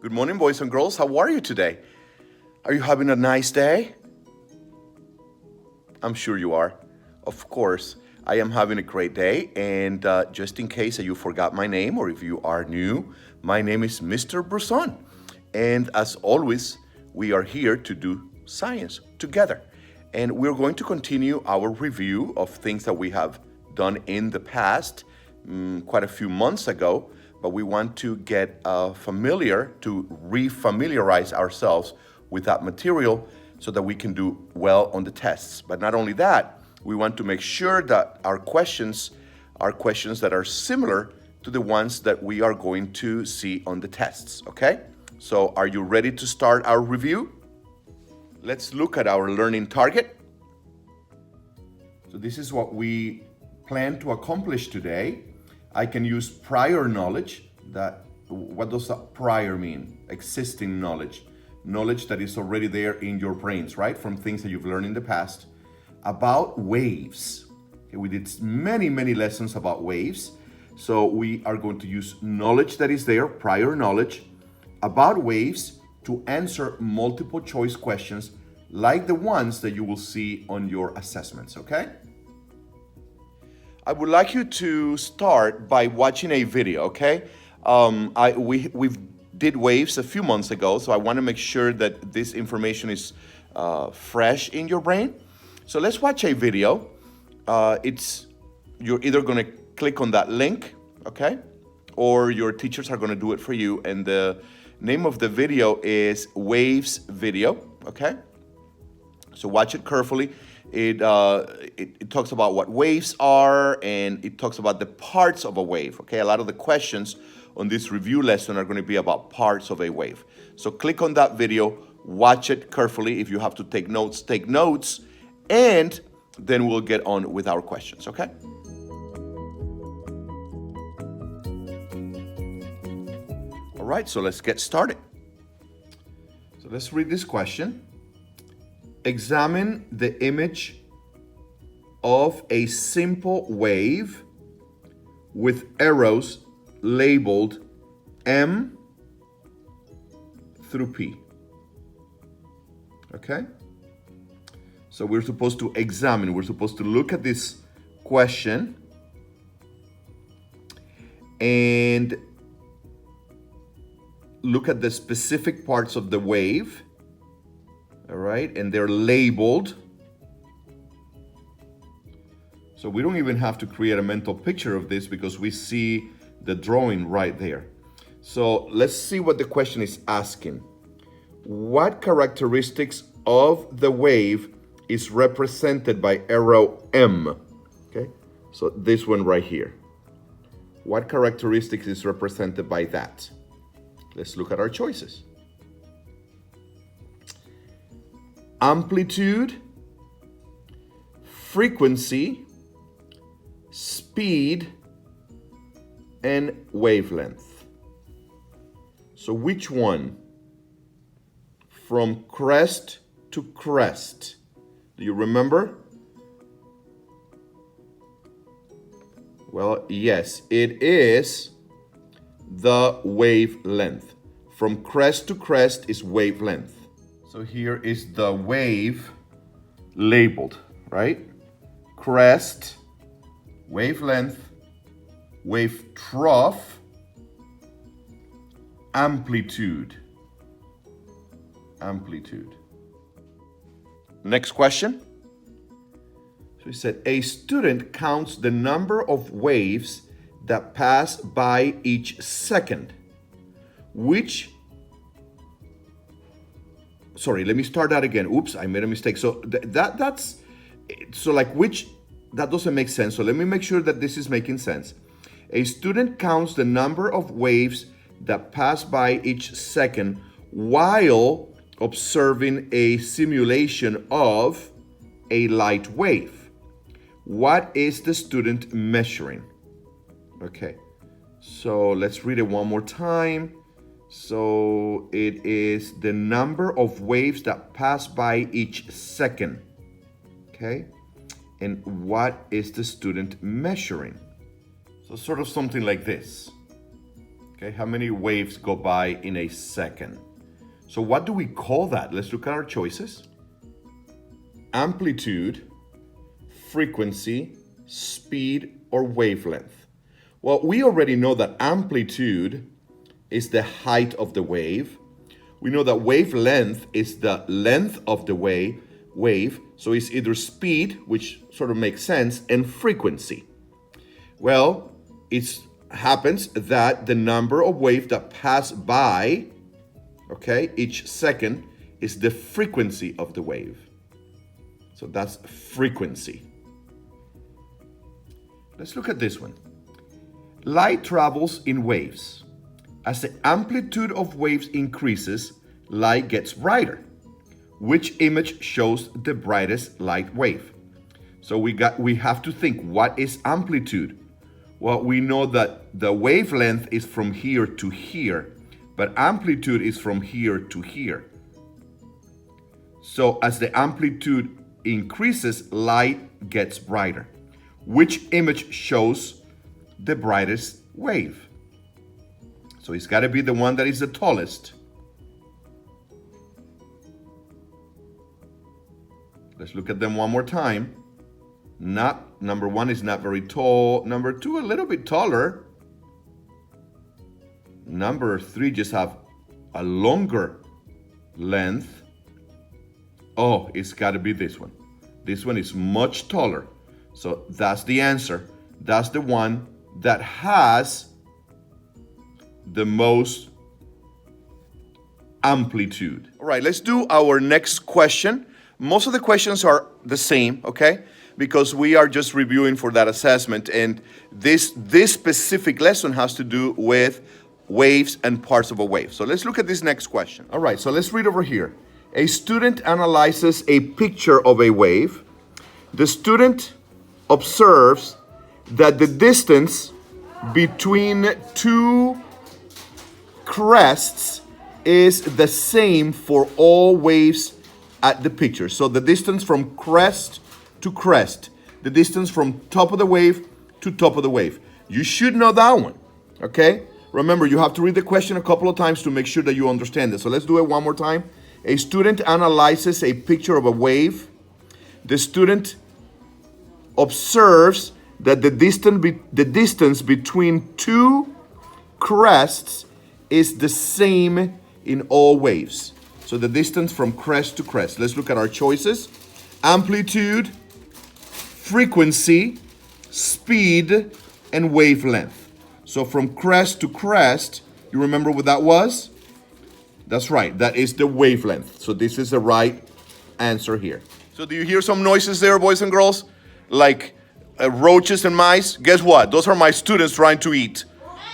Good morning, boys and girls. How are you today? Are you having a nice day? I'm sure you are. Of course, I am having a great day. And just in case you forgot my name or if you are new, my name is Mr. Broussard. And as always, we are here to do science together. And we're going to continue our review of things that we have done in the past, quite a few months ago, but we want to get familiar, to refamiliarize ourselves with that material so that we can do well on the tests. But not only that, we want to make sure that our questions are questions that are similar to the ones that we are going to see on the tests, okay? So are you ready to start our review? Let's look at our learning target. So this is what we plan to accomplish today. I can use prior knowledge. What does that prior mean? Existing knowledge. Knowledge that is already there in your brains, right? From things that you've learned in the past. About waves. Okay, we did many lessons about waves. So we are going to use knowledge that is there, prior knowledge, about waves to answer multiple choice questions like the ones that you will see on your assessments, okay? I would like you to start by watching a video, okay? We did waves a few months ago, so I want to make sure that this information is fresh in your brain. So let's watch a video. You're either going to click on that link, okay? Or your teachers are going to do it for you. And the name of the video is Waves Video, okay? So watch it carefully. It talks about what waves are, and it talks about the parts of a wave, okay? A lot of the questions on this review lesson are going to be about parts of a wave. So click on that video, watch it carefully. If you have to take notes, and then we'll get on with our questions, okay? All right, so let's get started. So let's read this question. Examine the image of a simple wave with arrows labeled M through P. Okay? So we're supposed to examine, we're supposed to look at this question and look at the specific parts of the wave. All right, and they're labeled. So we don't even have to create a mental picture of this because we see the drawing right there. So let's see what the question is asking. What characteristics of the wave is represented by arrow M? Okay, so this one right here. What characteristics is represented by that? Let's look at our choices. Amplitude, frequency, speed, and wavelength. So which one? From crest to crest. Do you remember? Well, yes, it is the wavelength. From crest to crest is wavelength. So here is the wave labeled, right? Crest, wavelength, wave trough, amplitude. Amplitude. Next question. So he said, a student counts the number of waves that pass by each second. Sorry, let me start that again. Oops, I made a mistake. So that doesn't make sense. So let me make sure that this is making sense. A student counts the number of waves that pass by each second while observing a simulation of a light wave. What is the student measuring? Okay, so let's read it one more time. So it is the number of waves that pass by each second. Okay, and what is the student measuring? So sort of something like this. Okay, how many waves go by in a second? So what do we call that? Let's look at our choices. Amplitude, frequency, speed, or wavelength. Well, we already know that amplitude is the height of the wave. We know that wavelength is the length of the wave. So it's either speed, which sort of makes sense, and frequency. Well, it happens that the number of waves that pass by, okay, each second is the frequency of the wave. So that's frequency. Let's look at this one. Light travels in waves. As the amplitude of waves increases, light gets brighter. Which image shows the brightest light wave? So we have to think, what is amplitude? Well, we know that the wavelength is from here to here, but amplitude is from here to here. So as the amplitude increases, light gets brighter. Which image shows the brightest wave? So it's got to be the one that is the tallest. Let's look at them one more time. Number one is not very tall. Number two, a little bit taller. Number three just have a longer length. Oh, it's got to be this one. This one is much taller. So that's the answer. That's the one that has the most amplitude. All right, let's do our next question. Most of the questions are the same, okay? Because we are just reviewing for that assessment, and this specific lesson has to do with waves and parts of a wave. So let's look at this next question. All right, so let's read over here. A student analyzes a picture of a wave. The student observes that the distance between two crests is the same for all waves at the picture. So the distance from crest to crest, the distance from top of the wave to top of the wave. You should know that one, okay? Remember, you have to read the question a couple of times to make sure that you understand it. So let's do it one more time. A student analyzes a picture of a wave. The student observes that the distance between two crests is the same in all waves. So the distance from crest to crest. Let's look at our choices. Amplitude, frequency, speed, and wavelength. So from crest to crest, you remember what that was? That's right, that is the wavelength. So this is the right answer here. So do you hear some noises there, boys and girls? Like roaches and mice? Guess what? Those are my students trying to eat.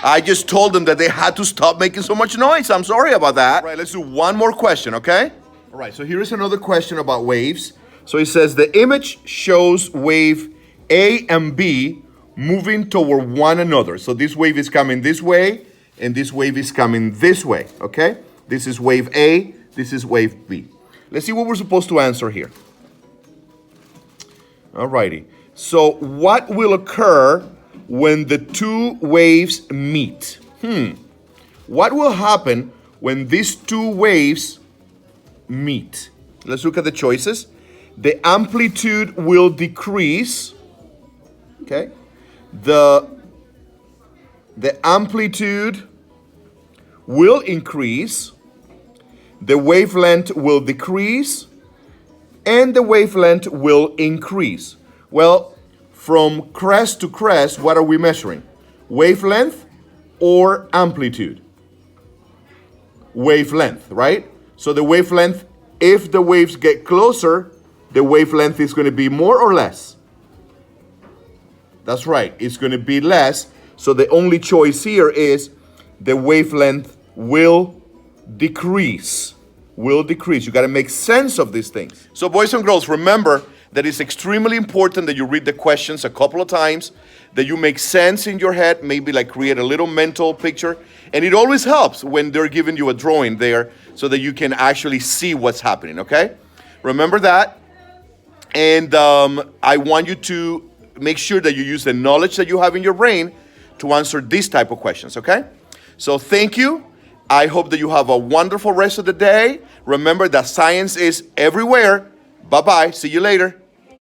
I just told them that they had to stop making so much noise. I'm sorry about that. All right, let's do one more question, okay? All right, so here is another question about waves. So it says the image shows wave A and B moving toward one another. So this wave is coming this way, and this wave is coming this way, okay? This is wave A, this is wave B. Let's see what we're supposed to answer here. All righty. So what will occur when the two waves meet? What will happen when these two waves meet? Let's look at the choices. The amplitude will decrease. Okay. The amplitude will increase. The wavelength will decrease. And the wavelength will increase. Well, from crest to crest, what are we measuring? Wavelength or amplitude? Wavelength, right? So the wavelength, if the waves get closer, the wavelength is going to be more or less? That's right, it's going to be less. So the only choice here is the wavelength will decrease. Will decrease. You got to make sense of these things. So boys and girls, remember that it's extremely important that you read the questions a couple of times, that you make sense in your head, maybe like create a little mental picture. And it always helps when they're giving you a drawing there so that you can actually see what's happening, okay? Remember that. And I want you to make sure that you use the knowledge that you have in your brain to answer these type of questions, okay? So thank you. I hope that you have a wonderful rest of the day. Remember that science is everywhere. Bye bye. See you later.